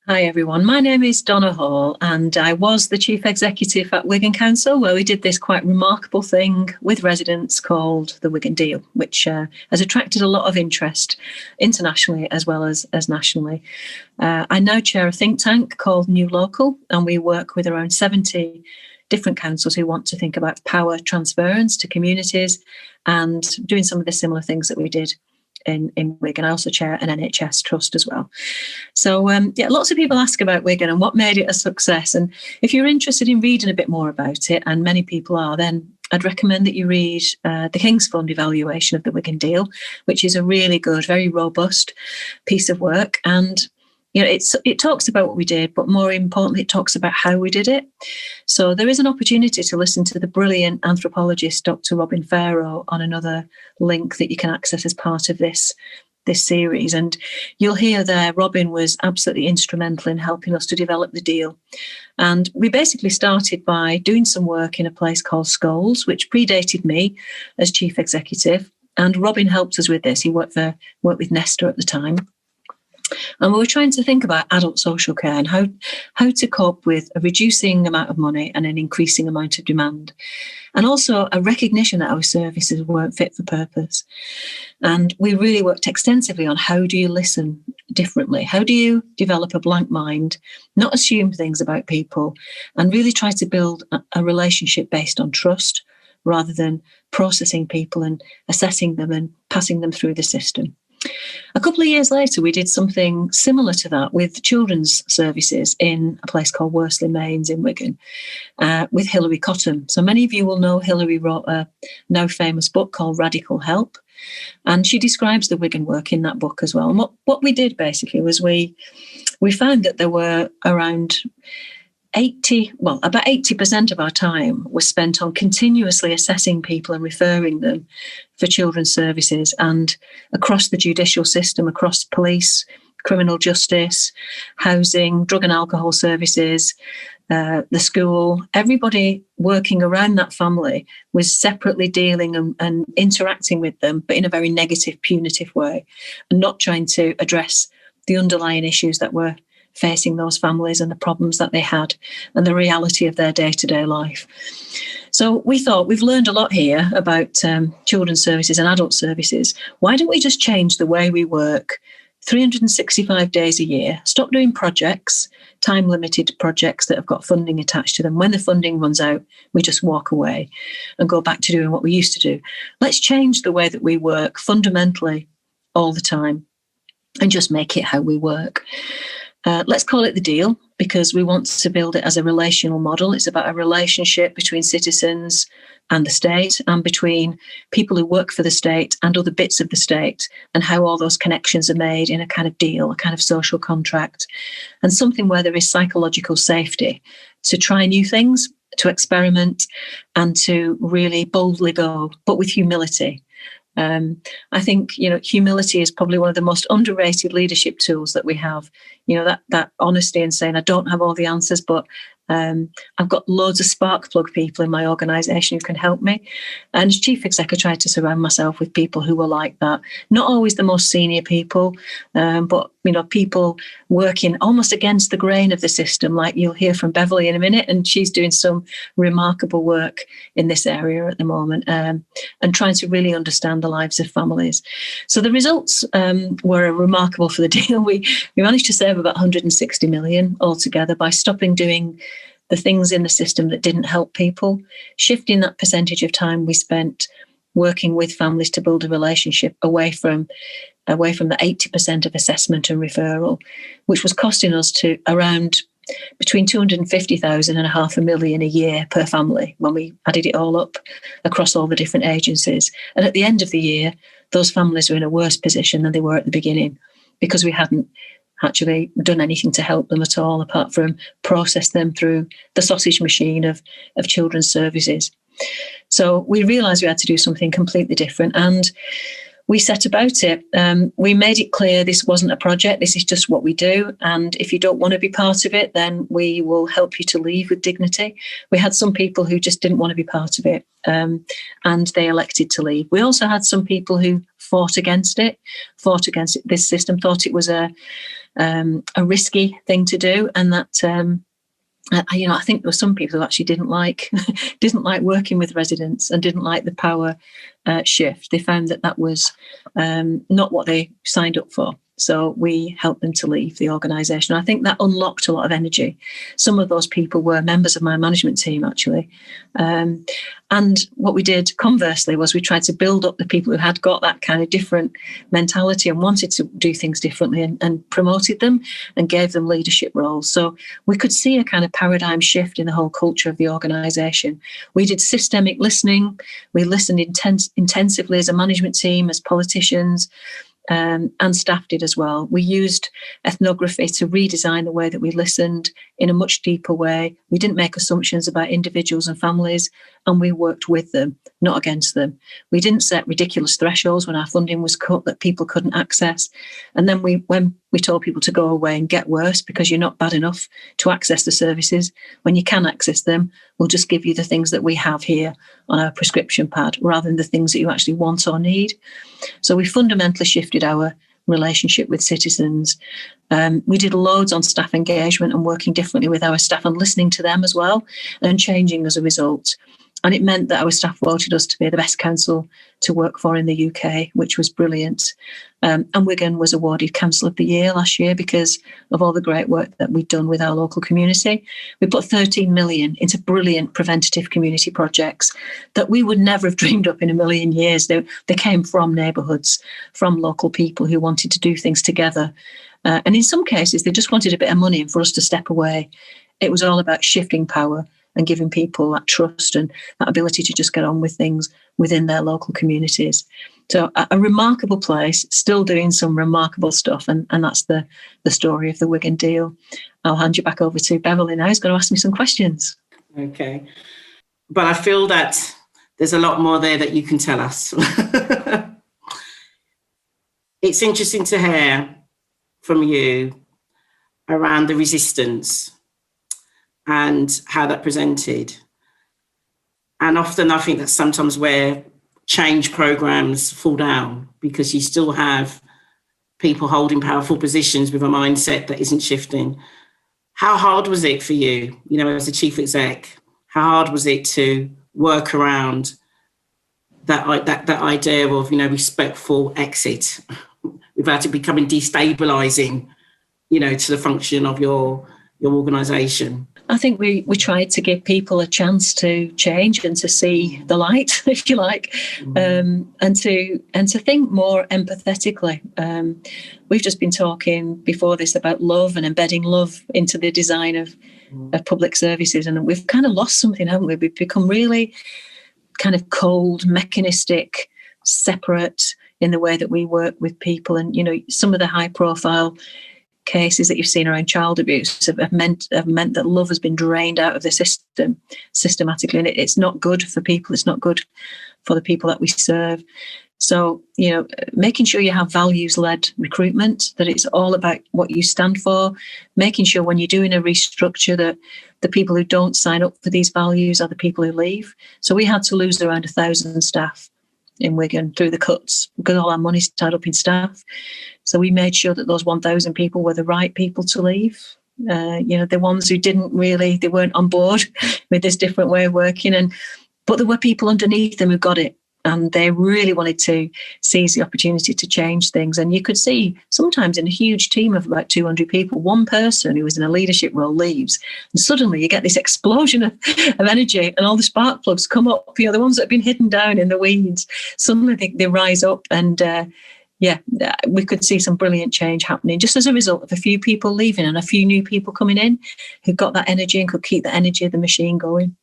Hi everyone, my name is Donna Hall and I was the Chief Executive at Wigan Council, where we did this quite remarkable thing with residents called the Wigan Deal, which has attracted a lot of interest internationally as well as nationally. I now chair a think tank called New Local, and we work with around 70 different councils who want to think about power transference to communities and doing some of the similar things that we did in Wigan. I also chair an NHS trust as well. So lots of people ask about Wigan and what made it a success. And if you're interested in reading a bit more about it, and many people are, then I'd recommend that you read the King's Fund evaluation of the Wigan Deal, which is a really good, very robust piece of work. And it talks about what we did, but more importantly, it talks about how we did it. So there is an opportunity to listen to the brilliant anthropologist, Dr. Robin Farrow, on another link that you can access as part of this series. And you'll hear there, Robin was absolutely instrumental in helping us to develop the deal. And we basically started by doing some work in a place called Scholes, which predated me as chief executive. And Robin helped us with this. He worked with Nesta at the time. And we were trying to think about adult social care and how to cope with a reducing amount of money and an increasing amount of demand. And also a recognition that our services weren't fit for purpose. And we really worked extensively on how do you listen differently? How do you develop a blank mind, not assume things about people, and really try to build a relationship based on trust rather than processing people and assessing them and passing them through the system. A couple of years later, we did something similar to that with children's services in a place called Worsley Mains in Wigan with Hilary Cottam. So many of you will know Hilary wrote a now famous book called Radical Help, and she describes the Wigan work in that book as well. And what we did basically was we found that there were around about 80% of our time was spent on continuously assessing people and referring them for children's services, and across the judicial system, across police, criminal justice, housing, drug and alcohol services, the school. Everybody working around that family was separately dealing and interacting with them, but in a very negative, punitive way, and not trying to address the underlying issues that were facing those families and the problems that they had and the reality of their day-to-day life. So we thought, we've learned a lot here about children's services and adult services. Why don't we just change the way we work 365 days a year, stop doing projects, time-limited projects that have got funding attached to them. When the funding runs out, we just walk away and go back to doing what we used to do. Let's change the way that we work fundamentally all the time and just make it how we work. Let's call it the deal, because we want to build it as a relational model. It's about a relationship between citizens and the state, and between people who work for the state and other bits of the state, and how all those connections are made in a kind of deal, a kind of social contract, and something where there is psychological safety to try new things, to experiment, and to really boldly go, but with humility. I think, humility is probably one of the most underrated leadership tools that we have. That honesty and saying, I don't have all the answers, but I've got loads of spark plug people in my organisation who can help me. And as chief exec, I tried to surround myself with people who were like that. Not always the most senior people, but people working almost against the grain of the system, like you'll hear from Beverly in a minute, and she's doing some remarkable work in this area at the moment, and trying to really understand the lives of families. So the results were remarkable for the deal. We managed to save about 160 million altogether by stopping doing the things in the system that didn't help people, shifting that percentage of time we spent working with families to build a relationship away from the 80% of assessment and referral, which was costing us to around between 250,000 and $500,000 a year per family when we added it all up across all the different agencies. And at the end of the year, those families were in a worse position than they were at the beginning, because we hadn't actually done anything to help them at all, apart from process them through the sausage machine of children's services. So we realised we had to do something completely different, and we set about it. We made it clear this wasn't a project, this is just what we do, and if you don't want to be part of it, then we will help you to leave with dignity. We had some people who just didn't want to be part of it, and they elected to leave. We also had some people who fought against this system, thought it was a a risky thing to do, and that I think there were some people who actually didn't like working with residents and didn't like the power shift. They found that was not what they signed up for. So we helped them to leave the organisation. I think that unlocked a lot of energy. Some of those people were members of my management team, actually. And what we did, conversely, was we tried to build up the people who had got that kind of different mentality and wanted to do things differently, and promoted them and gave them leadership roles. So we could see a kind of paradigm shift in the whole culture of the organisation. We did systemic listening. We listened intensively as a management team, as politicians, and staff did as well. We used ethnography to redesign the way that we listened in a much deeper way. We didn't make assumptions about individuals and families, and we worked with them, not against them. We didn't set ridiculous thresholds when our funding was cut that people couldn't access. And then when we told people to go away and get worse because you're not bad enough to access the services, when you can access them, we'll just give you the things that we have here on our prescription pad rather than the things that you actually want or need. So we fundamentally shifted our relationship with citizens. We did loads on staff engagement and working differently with our staff and listening to them as well, and changing as a result. And it meant that our staff voted us to be the best council to work for in the UK, which was brilliant. And Wigan was awarded Council of the Year last year because of all the great work that we'd done with our local community. We put 13 million into brilliant preventative community projects that we would never have dreamed up in a million years. They came from neighbourhoods, from local people who wanted to do things together. And in some cases, they just wanted a bit of money and for us to step away. It was all about shifting power and giving people that trust and that ability to just get on with things within their local communities. So a remarkable place, still doing some remarkable stuff, and that's the story of the Wigan Deal. I'll hand you back over to Beverly now, who's going to ask me some questions. Okay. But I feel that there's a lot more there that you can tell us. It's interesting to hear from you around the resistance and how that presented. And often I think that's sometimes where change programs fall down, because you still have people holding powerful positions with a mindset that isn't shifting. How hard was it for you, as a chief exec? How hard was it to work around that idea of, respectful exit without it becoming destabilising, to the function of your organisation? I think we tried to give people a chance to change and to see the light, if you like, and to think more empathetically. We've just been talking before this about love and embedding love into the design of public services, and we've kind of lost something, haven't we? We've become really kind of cold, mechanistic, separate in the way that we work with people. And some of the high-profile cases that you've seen around child abuse have meant that love has been drained out of the system systematically, and it's not good for people. It's not good for the people that we serve. So, making sure you have values-led recruitment, that it's all about what you stand for, making sure when you're doing a restructure that the people who don't sign up for these values are the people who leave. So we had to lose around 1,000 staff in Wigan through the cuts because all our money's tied up in staff. So we made sure that those 1,000 people were the right people to leave. The ones who they weren't on board with this different way of working. But there were people underneath them who got it, and they really wanted to seize the opportunity to change things. And you could see sometimes in a huge team of about 200 people, one person who was in a leadership role leaves, and suddenly you get this explosion of energy, and all the spark plugs come up. The ones that have been hidden down in the weeds, suddenly they rise up, and we could see some brilliant change happening just as a result of a few people leaving and a few new people coming in who got that energy and could keep the energy of the machine going.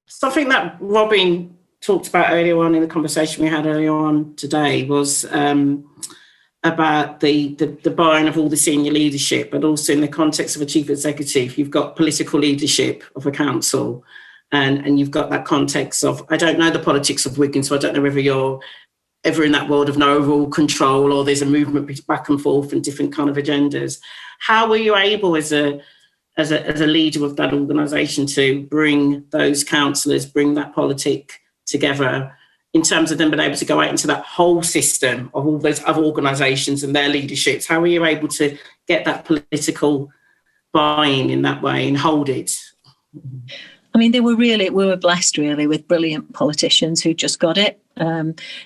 Something that Robin talked about earlier on in the conversation we had earlier on today was about the buying of all the senior leadership, but also in the context of a chief executive, you've got political leadership of a council, and you've got that context of, I don't know the politics of Wigan, so I don't know whether you're ever in that world of no overall control or there's a movement back and forth and different kind of agendas. How were you able as a leader of that organisation to bring those councillors, bring that politic together in terms of them being able to go out into that whole system of all those other organisations and their leaderships? How were you able to get that political buy-in in that way and hold it? I mean, we were blessed really with brilliant politicians who just got it.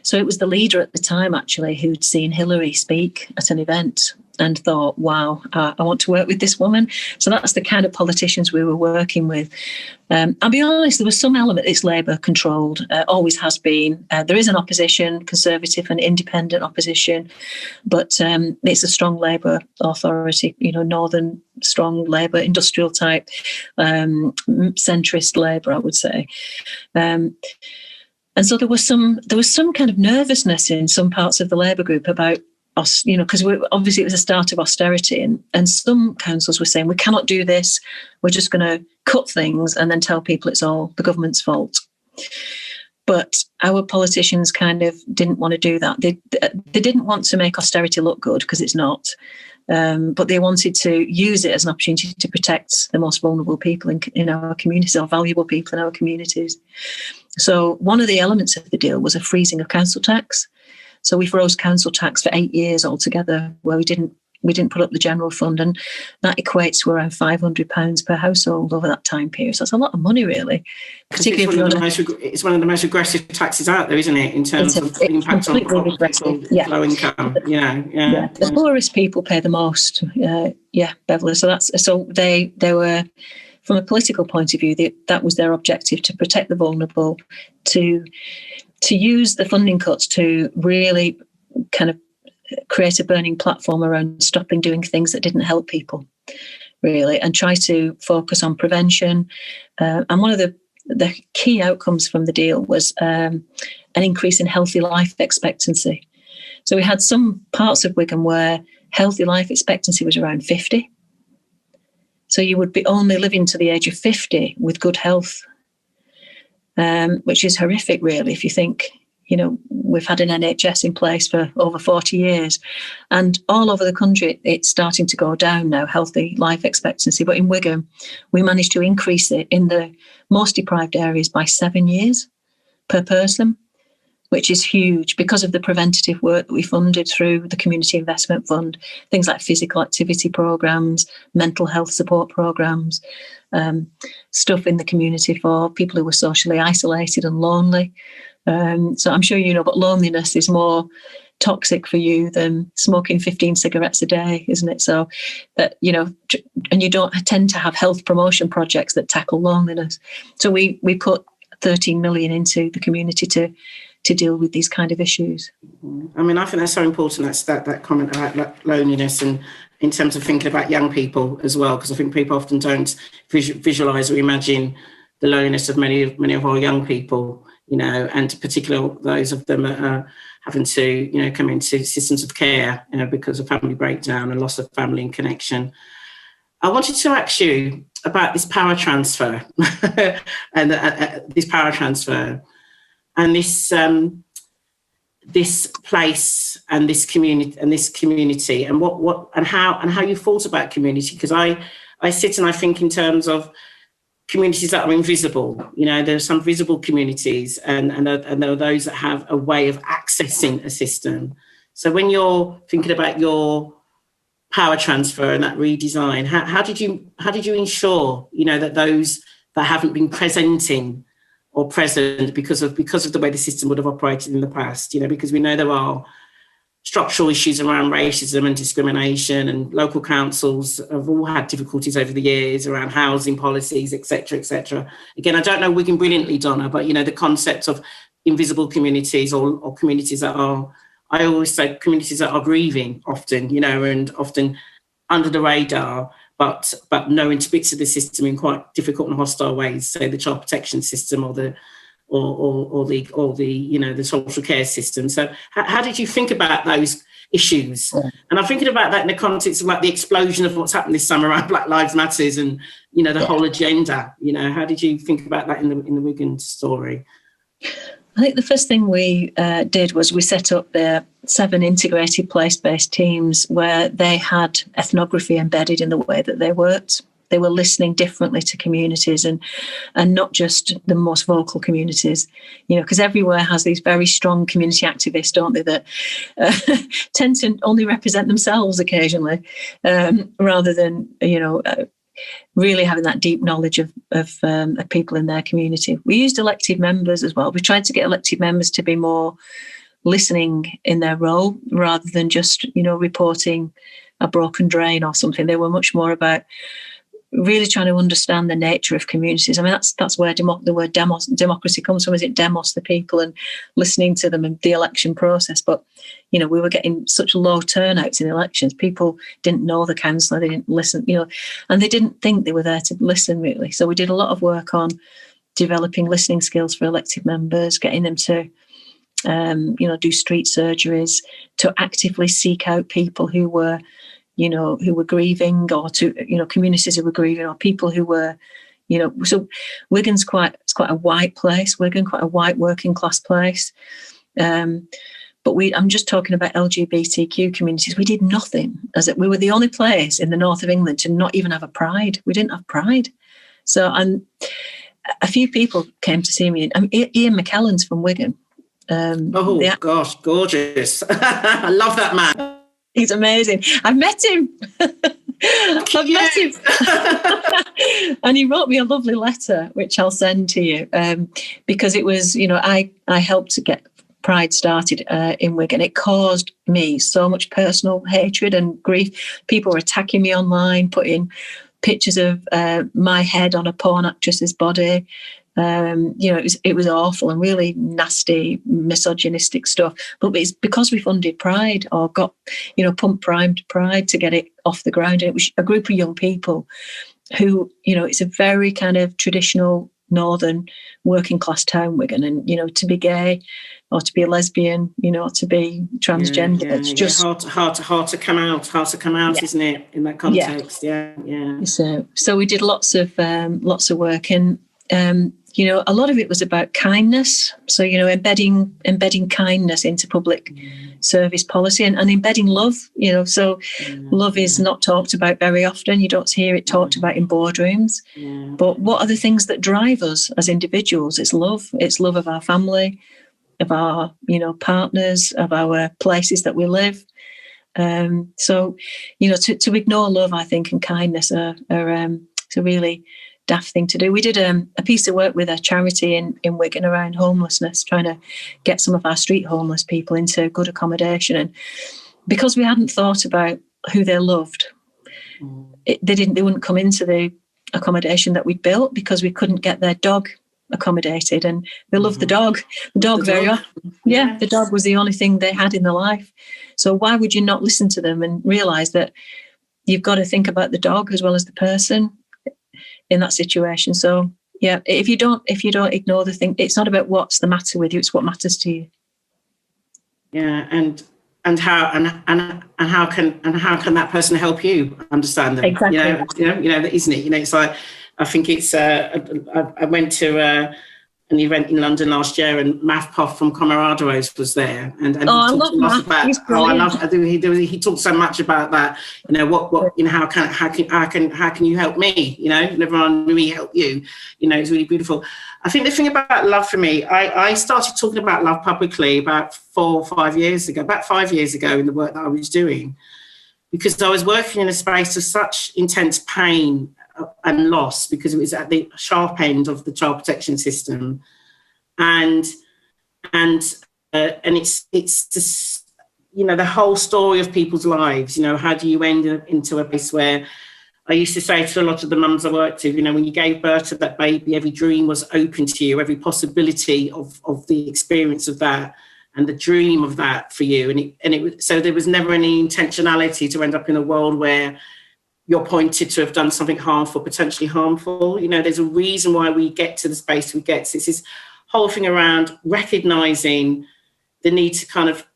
So it was the leader at the time, actually, who'd seen Hillary speak at an event and thought, wow, I want to work with this woman. So that's the kind of politicians we were working with. I'll be honest, there was some element it's Labour controlled, always has been. There is an opposition, Conservative and independent opposition, but it's a strong Labour authority, northern strong Labour, industrial type, centrist Labour, I would say. And so there was some kind of nervousness in some parts of the Labour group about us, because obviously it was a start of austerity, and some councils were saying, we cannot do this, we're just going to cut things and then tell people it's all the government's fault. But our politicians kind of didn't want to do that. They didn't want to make austerity look good, because it's not. But they wanted to use it as an opportunity to protect the most vulnerable people in our communities, or valuable people in our communities. So one of the elements of the deal was a freezing of council tax. So we froze council tax for 8 years altogether, where we didn't put up the general fund, and that equates to around £500 per household over that time period. So that's a lot of money, really. Particularly it's one of the most aggressive taxes out there, isn't it, in terms of the impact on people, low income. Yeah. The poorest people pay the most. Beverly. So they were, from a political point of view, that was their objective, to protect the vulnerable, to use the funding cuts to really kind of create a burning platform around stopping doing things that didn't help people, really, and try to focus on prevention. And one of the key outcomes from the deal was an increase in healthy life expectancy. So we had some parts of Wigan where healthy life expectancy was around 50. So you would be only living to the age of 50 with good health. Which is horrific, really, if you think, we've had an NHS in place for over 40 years, and all over the country, it's starting to go down now, healthy life expectancy. But in Wigan, we managed to increase it in the most deprived areas by 7 years per person, which is huge because of the preventative work that we funded through the Community Investment Fund, things like physical activity programmes, mental health support programmes, stuff in the community for people who were socially isolated and lonely. So I'm sure you know, but loneliness is more toxic for you than smoking 15 cigarettes a day, isn't it? So that, and you don't tend to have health promotion projects that tackle loneliness. So we put 13 million into the community to deal with these kind of issues. I mean, I think that's so important, that comment about loneliness, and in terms of thinking about young people as well, because I think people often don't visualise or imagine the loneliness of many of our young people, and particularly those of them that are having to, come into systems of care, because of family breakdown and loss of family and connection. I wanted to ask you about this power transfer and this power transfer. And this place and this community and what and how you thought about community, because I sit and I think in terms of communities that are invisible. There are some visible communities and there are those that have a way of accessing a system. So when you're thinking about your power transfer and that redesign, how did you ensure that those that haven't been presenting or present because of the way the system would have operated in the past, because we know there are structural issues around racism and discrimination, and local councils have all had difficulties over the years around housing policies, etc., etc. Again, I don't know Wigan brilliantly, Donna, but the concept of invisible communities or communities that are, I always say, communities that are grieving often, and often under the radar, but knowing bits of the system in quite difficult and hostile ways, say the child protection system or the social care system. So how did you think about those issues? Yeah. And I'm thinking about that in the context of like the explosion of what's happened this summer around Black Lives Matters and the whole agenda. How did you think about that in the Wigan story? I think the first thing we did was we set up the 7 integrated place-based teams where they had ethnography embedded in the way that they worked. they were listening differently to communities, and not just the most vocal communities, because everywhere has these very strong community activists, don't they, that tend to only represent themselves occasionally, rather than, really having that deep knowledge of people in their community. We used elected members as well. We tried to get elected members to be more listening in their role, rather than just, reporting a broken drain or something. They were much more about really trying to understand the nature of communities. I mean, that's where the word democracy comes from. Is it demos, the people, and listening to them in the election process? But, we were getting such low turnouts in elections. People didn't know the councillor, they didn't listen, and they didn't think they were there to listen, really. So we did a lot of work on developing listening skills for elected members, getting them to, do street surgeries, to actively seek out people who were grieving, or to, communities who were grieving, or people who were, so Wigan's it's quite a white place, Wigan, quite a white working class place. But I'm just talking about LGBTQ communities. We did nothing, we were the only place in the north of England to not even have a pride. We didn't have pride. So, and a few people came to see me. Ian McKellen's from Wigan. Gosh, gorgeous. I love that man. He's amazing. I've met him. I've met him. And he wrote me a lovely letter, which I'll send to you, because it was, I helped to get Pride started in Wigan. It caused me so much personal hatred and grief. People were attacking me online, putting pictures of my head on a porn actress's body. It was awful and really nasty, misogynistic stuff. But it's because we funded Pride, or got, primed Pride to get it off the ground. And it was a group of young people who, it's a very kind of traditional northern working class town, Wigan, and, to be gay or to be a lesbian, or to be transgender. It's just hard to come out, isn't it, in that context? Yeah. So we did lots of work, and a lot of it was about kindness. So, embedding kindness into public service policy, and embedding love, so love is not talked about very often. You don't hear it talked about in boardrooms. But what are the things that drive us as individuals? It's love. It's love of our family, of our, partners, of our places that we live. So, to ignore love, I think, and kindness are it's a really daft thing to do. We did a piece of work with a charity in Wigan around homelessness, trying to get some of our street homeless people into good accommodation. And because we hadn't thought about who they loved, they wouldn't come into the accommodation that we'd built, because we couldn't get their dog accommodated, and they loved the dog very often. The dog was the only thing they had in their life. So why would you not listen to them and realise that you've got to think about the dog as well as the person in that situation? So if you don't ignore the thing, it's not about what's the matter with you, it's what matters to you. And how can that person help you understand them? Exactly. Isn't it? It's like, I think it's I went to an event in London last year, and Math Prof from Arwain was there, and he talked a lot about. He talked so much about that. How can you help me? Never mind me help you. It's really beautiful. I think the thing about love for me, I started talking about love publicly about 4 or 5 years ago. About 5 years ago, in the work that I was doing, because I was working in a space of such intense pain and loss, because it was at the sharp end of the child protection system, and it's just, the whole story of people's lives. How do you end up into a place where, I used to say to a lot of the mums I worked with, when you gave birth to that baby, every dream was open to you, every possibility of the experience of that and the dream of that for you, so there was never any intentionality to end up in a world where you're pointed to have done something harmful, potentially harmful. There's a reason why we get to the space we get. So it's this whole thing around recognising the need to kind of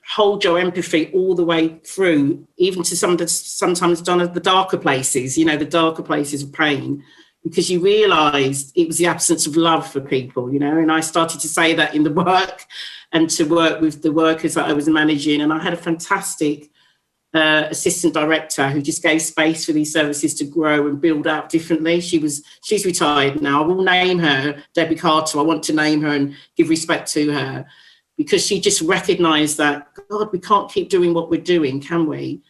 hold your empathy all the way through, even to some of the sometimes done at the darker places, the darker places of pain, because you realise it was the absence of love for people, and I started to say that in the work, and to work with the workers that I was managing. And I had a fantastic assistant director who just gave space for these services to grow and build out differently. She's retired now. I will name her Debbie Carter. I want to name her and give respect to her, because she just recognised that, God, we can't keep doing what we're doing, can we?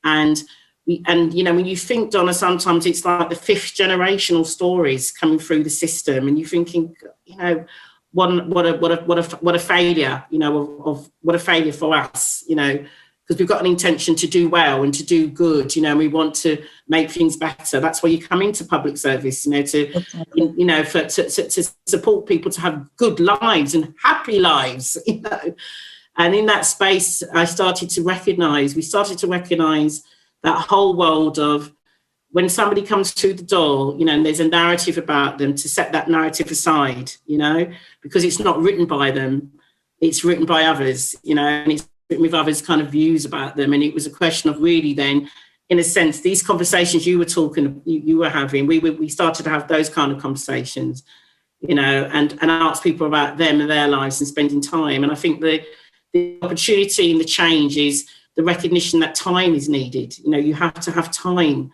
And you know, when you think, Donna, sometimes it's like the fifth generational stories coming through the system, and you're thinking, you know, what a failure, you know, of what a failure for us, you know, because we've got an intention to do well and to do good, you know, and we want to make things better. That's why you come into public service, you know, you know, to support people to have good lives and happy lives, you know. And in that space, we started to recognise that whole world of when somebody comes through the door, you know, and there's a narrative about them, to set that narrative aside, you know, because it's not written by them, it's written by others, you know, and it's with others' kind of views about them. And it was a question of really then, in a sense, these conversations you were having, we started to have those kind of conversations, you know, and ask people about them and their lives and spending time. And I think the opportunity and the change is the recognition that time is needed. You know, you have to have time.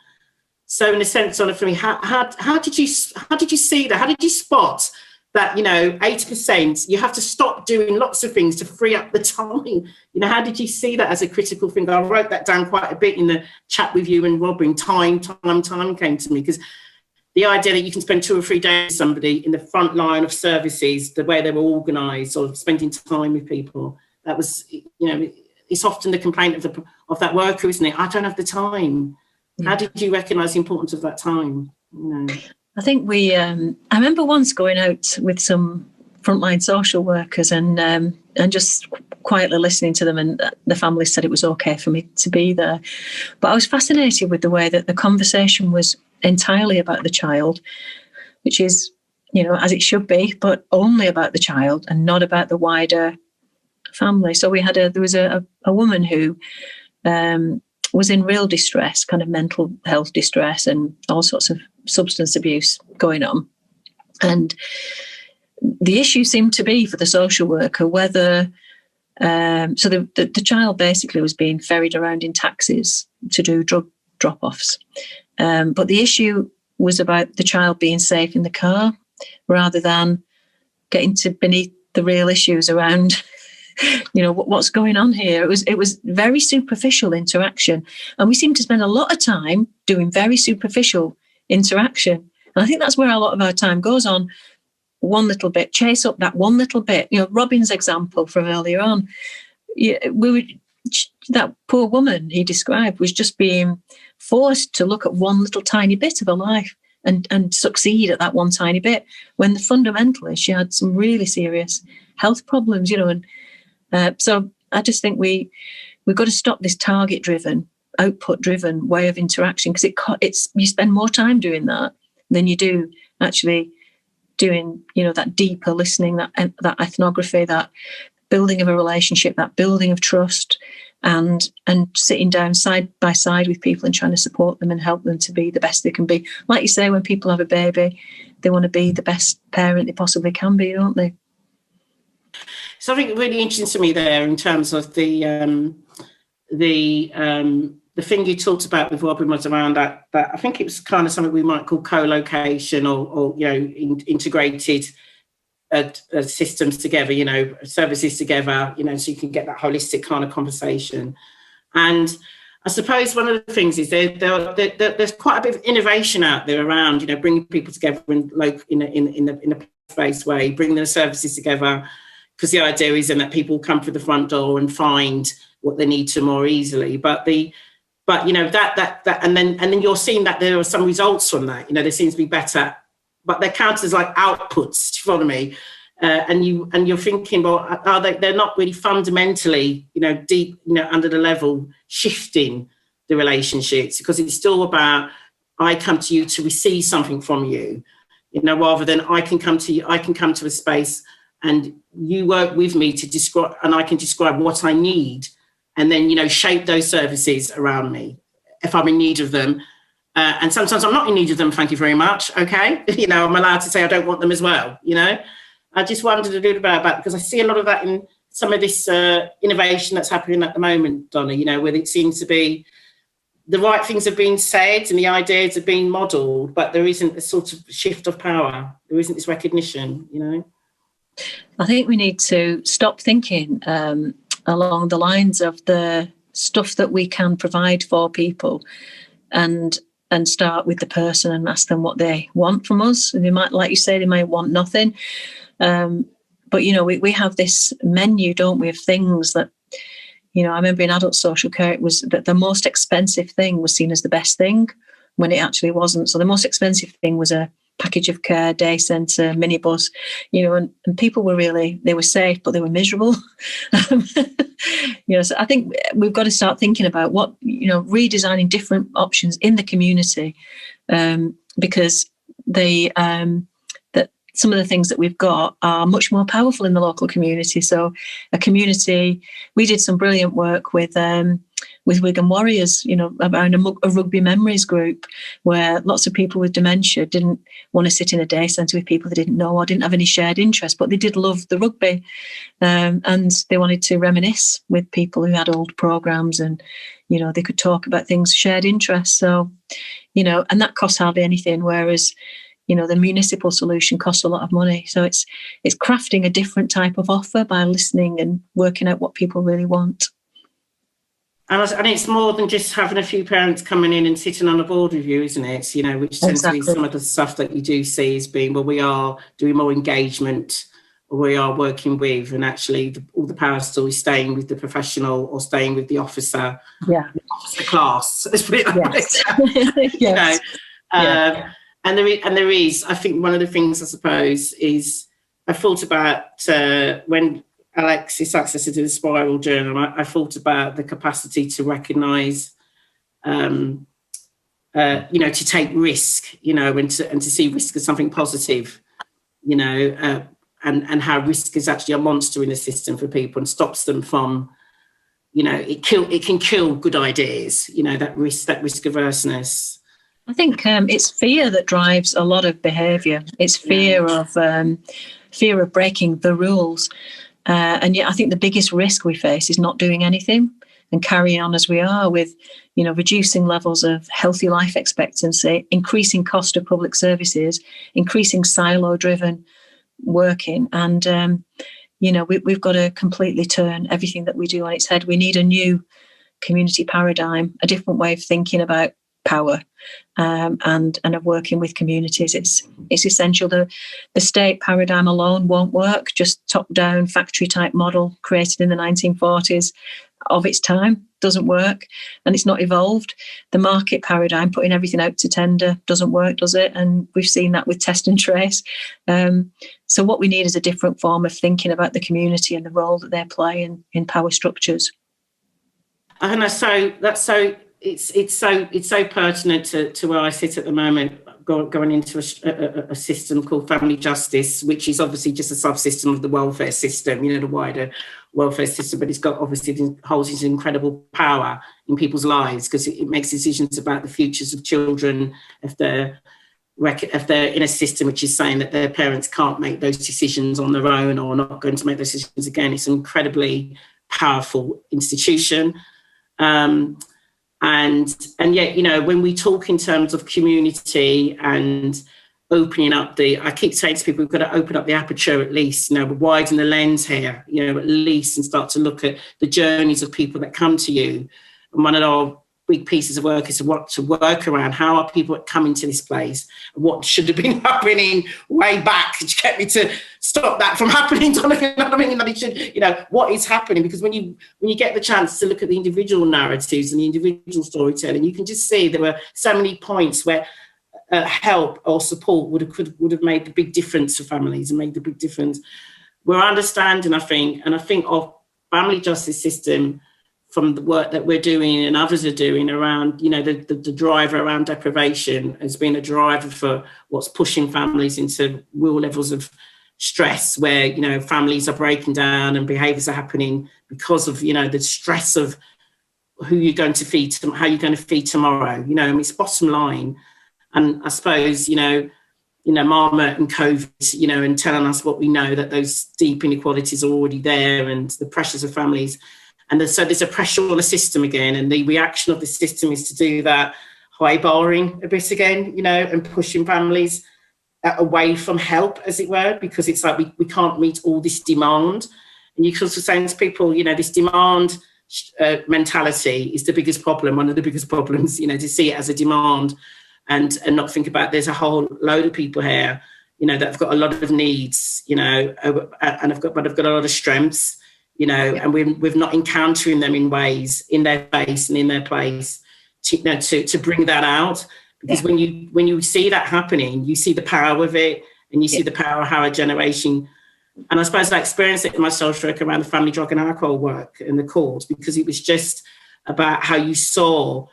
So in a sense, Donna, for me, how did you see that? How did you spot that, you know, 80%, you have to stop doing lots of things to free up the time? You know, how did you see that as a critical thing? I wrote that down quite a bit in the chat with you and Robin. Time came to me, because the idea that you can spend 2 or 3 days with somebody in the front line of services, the way they were organised, or spending time with people, that was, you know, it's often the complaint of that worker, isn't it? I don't have the time. Yeah. How did you recognise the importance of that time? You know? I think I remember once going out with some frontline social workers and just quietly listening to them, and the family said it was okay for me to be there. But I was fascinated with the way that the conversation was entirely about the child, which is, you know, as it should be, but only about the child and not about the wider family. So there was a woman who was in real distress, kind of mental health distress and all sorts of substance abuse going on. And the issue seemed to be for the social worker whether, so the child basically was being ferried around in taxis to do drug drop-offs. But the issue was about the child being safe in the car rather than getting to beneath the real issues around, you know, what's going on here. It was very superficial interaction, and we seem to spend a lot of time doing very superficial interaction. And I think that's where a lot of our time goes on. One little bit, chase up that one little bit. You know, Robin's example from earlier on, that poor woman he described was just being forced to look at one little tiny bit of her life and succeed at that one tiny bit, when fundamentally she had some really serious health problems, you know. And so I just think we've got to stop this target-driven, output-driven way of interaction, because you spend more time doing that than you do actually doing, you know, that deeper listening, that ethnography, that building of a relationship, that building of trust, and sitting down side by side with people and trying to support them and help them to be the best they can be. Like you say, when people have a baby, they want to be the best parent they possibly can be, don't they? Something really interesting to me there in terms of the thing you talked about with Robin was around that I think it was kind of something we might call co-location or you know, integrated systems together, you know, services together, you know, so you can get that holistic kind of conversation. And I suppose one of the things is there's quite a bit of innovation out there around, you know, bringing people together in a place-based way, bringing the services together, because the idea is then that people come through the front door and find what they need to more easily. But you know, that and then you're seeing that there are some results from that. You know, there seems to be better, but they're counted as like outputs. Do you follow me? And you're thinking, well, are they're not really fundamentally, you know, deep, you know, under the level shifting the relationships, because it's still about I come to you to receive something from you, you know, rather than I can come to you, I can come to a space and you work with me to describe, and I can describe what I need, and then, you know, shape those services around me if I'm in need of them. And sometimes I'm not in need of them, thank you very much, okay? You know, I'm allowed to say I don't want them as well, you know? I just wondered a little bit about, because I see a lot of that in some of this innovation that's happening at the moment, Donna, you know, where it seems to be the right things have been said and the ideas have been modelled, but there isn't a sort of shift of power. There isn't this recognition, you know. I think we need to stop thinking along the lines of the stuff that we can provide for people, and start with the person and ask them what they want from us. And they might, like you say, they might want nothing. But, you know, we have this menu, don't we, of things that, you know, I remember in adult social care, it was that the most expensive thing was seen as the best thing when it actually wasn't. So the most expensive thing was a package of care, day centre, minibus, you know, and people were really, they were safe, but they were miserable. You know, so I think we've got to start thinking about what, you know, redesigning different options in the community, because that some of the things that we've got are much more powerful in the local community. So a community, we did some brilliant work with Wigan Warriors, you know, around a rugby memories group where lots of people with dementia didn't want to sit in a day centre with people they didn't know or didn't have any shared interest, but they did love the rugby, and they wanted to reminisce with people who had old programmes, and, you know, they could talk about things, shared interests. So, you know, and that costs hardly anything, whereas, you know, the municipal solution costs a lot of money. So it's crafting a different type of offer by listening and working out what people really want. And it's more than just having a few parents coming in and sitting on a board with you, isn't it? You know, which tends to be some of the stuff that you do see as being, well, we are doing more engagement, or we are working with, and actually all the power still is staying with the professional or staying with the officer, the officer class. Let's put it that way. Yes. You know, and there is, I think one of the things, I suppose, is I thought about when Alexis access to the Spiral Journal, I thought about the capacity to recognise, you know, to take risk, you know, and to see risk as something positive, you know, and how risk is actually a monster in the system for people and stops them from, you know, it can kill good ideas, you know, that risk averseness. I think it's fear that drives a lot of behaviour. It's fear of breaking the rules. And yet I think the biggest risk we face is not doing anything and carrying on as we are with, you know, reducing levels of healthy life expectancy, increasing cost of public services, increasing silo-driven working. And, you know, we've got to completely turn everything that we do on its head. We need a new community paradigm, a different way of thinking about power, and of working with communities. It's essential. The state paradigm alone won't work. Just top-down factory-type model created in the 1940s of its time doesn't work, and it's not evolved. The market paradigm, putting everything out to tender, doesn't work, does it? And we've seen that with test and trace. So what we need is a different form of thinking about the community and the role that they play in power structures. And that's so. It's so pertinent to where I sit at the moment, going into a system called family justice, which is obviously just a subsystem of the welfare system, you know, the wider welfare system, but it's got obviously holds this incredible power in people's lives because it makes decisions about the futures of children if they're in a system which is saying that their parents can't make those decisions on their own or not going to make those decisions again. It's an incredibly powerful institution. And yet, you know, when we talk in terms of community and opening up I keep saying to people, we've got to open up the aperture at least, you know, widen the lens here, you know, at least, and start to look at the journeys of people that come to you. And one of our big pieces of work is to work around how are people coming to this place, what should have been happening way back to get me to stop that from happening. You know, what is happening? Because when you get the chance to look at the individual narratives and the individual storytelling, you can just see there were so many points where help or support would have made the big difference for families and made the big difference. We're understanding, I think of family justice system from the work that we're doing and others are doing around, you know, the driver around deprivation has been a driver for what's pushing families into real levels of stress where, you know, families are breaking down and behaviours are happening because of, you know, the stress of who you're going to feed, how you're going to feed tomorrow, you know, I mean, it's bottom line. And I suppose, you know, Marmot and COVID, and telling us what we know, that those deep inequalities are already there and the pressures of families. And so there's a pressure on the system again. And the reaction of the system is to do that high barring a bit again, and pushing families away from help, as it were, because it's like we can't meet all this demand. And you can also say to people, this demand mentality is the biggest problem, one of the biggest problems, to see it as a demand. And not think about there's a whole load of people here, that have got a lot of needs, and have got a lot of strengths, and we're not encountering them in ways in their face and in their place to bring that out. Because when you see that happening, you see the power of it, and you see the power of how a generation. And I suppose I experienced it in my social work around the family drug and alcohol work and the court, because it was just about how you saw.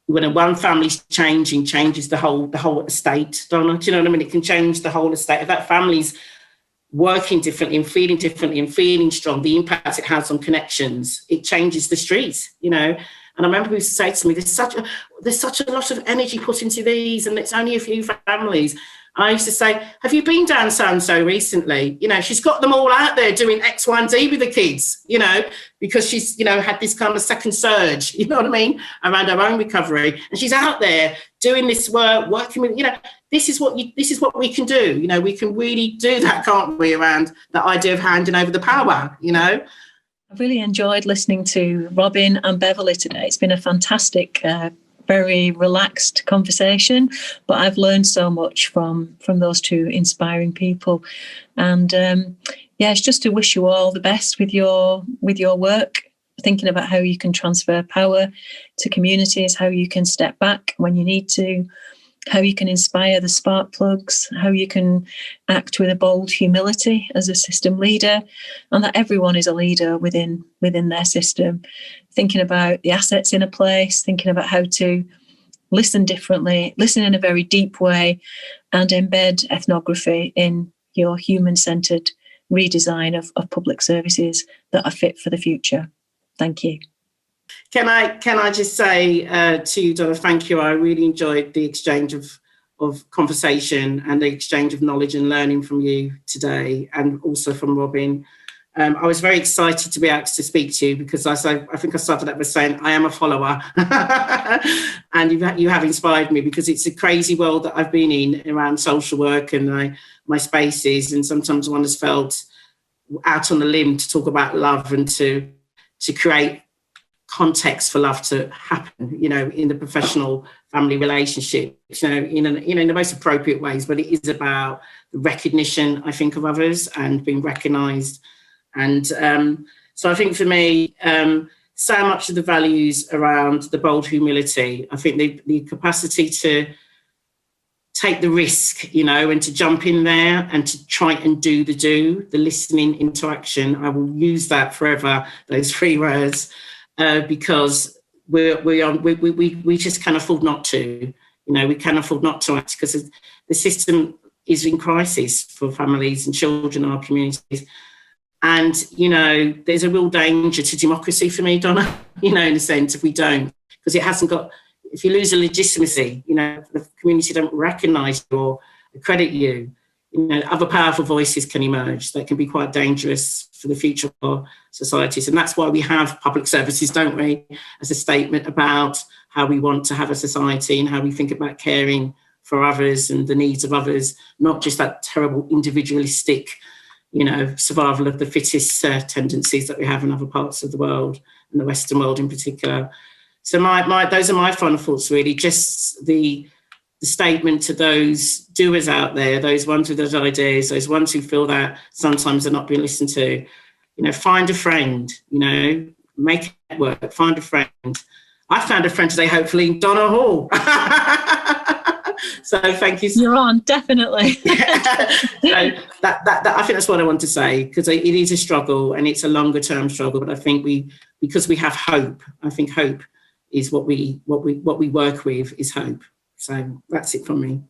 When one family's changes the whole estate, Donna. Do you know what I mean? It can change the whole estate. If that family's working differently and feeling strong, the impact it has on connections, it changes the streets, And I remember people used to say to me, there's such a lot of energy put into these, and it's only a few families. I used to say, have you been down so-and-so recently? She's got them all out there doing X, Y, and Z with the kids, because she's, had this kind of second surge, you know what I mean, around her own recovery. And she's out there doing this work, working with, this is what we can do. We can really do that, can't we, around the idea of handing over the power, I've really enjoyed listening to Robin and Beverly today. It's been a fantastic very relaxed conversation, but I've learned so much from those two inspiring people. And it's just to wish you all the best with your work, thinking about how you can transfer power to communities, how you can step back when you need to, how you can inspire the spark plugs, how you can act with a bold humility as a system leader, and that everyone is a leader within their system. Thinking about the assets in a place, thinking about how to listen differently, listen in a very deep way, and embed ethnography in your human-centred redesign of public services that are fit for the future. Thank you. Can I just say to you, Donna, thank you. I really enjoyed the exchange of conversation and the exchange of knowledge and learning from you today, and also from Robin. I was very excited to be asked to speak to you, because I think I started out by saying I am a follower and you have inspired me, because it's a crazy world that I've been in around social work and my spaces, and sometimes one has felt out on the limb to talk about love and to create context for love to happen, in the professional family relationship, in the most appropriate ways. But it is about the recognition, I think, of others and being recognised. And so I think for me, so much of the values around the bold humility, I think the capacity to take the risk, and to jump in there and to try and do the listening into action. I will use that forever, those 3 words, because we just can't afford not to. We can't afford not to act, because the system is in crisis for families and children in our communities. And, there's a real danger to democracy for me, Donna, in a sense, if we don't, because it hasn't got, if you lose a legitimacy, the community don't recognise you or credit you, other powerful voices can emerge that can be quite dangerous for the future of our societies. And that's why we have public services, don't we, as a statement about how we want to have a society and how we think about caring for others and the needs of others, not just that terrible individualistic, survival of the fittest tendencies that we have in other parts of the world, and the Western world in particular. So those are my final thoughts, really. Just the statement to those doers out there, those ones with those ideas, those ones who feel that sometimes they're not being listened to, find a friend, make a network, find a friend. I found a friend today, hopefully, Donna Hall. So thank you. You're on, definitely. So that I think that's what I want to say, because it is a struggle and it's a longer term struggle. But I think because we have hope, I think hope is what we work with is hope. So that's it from me.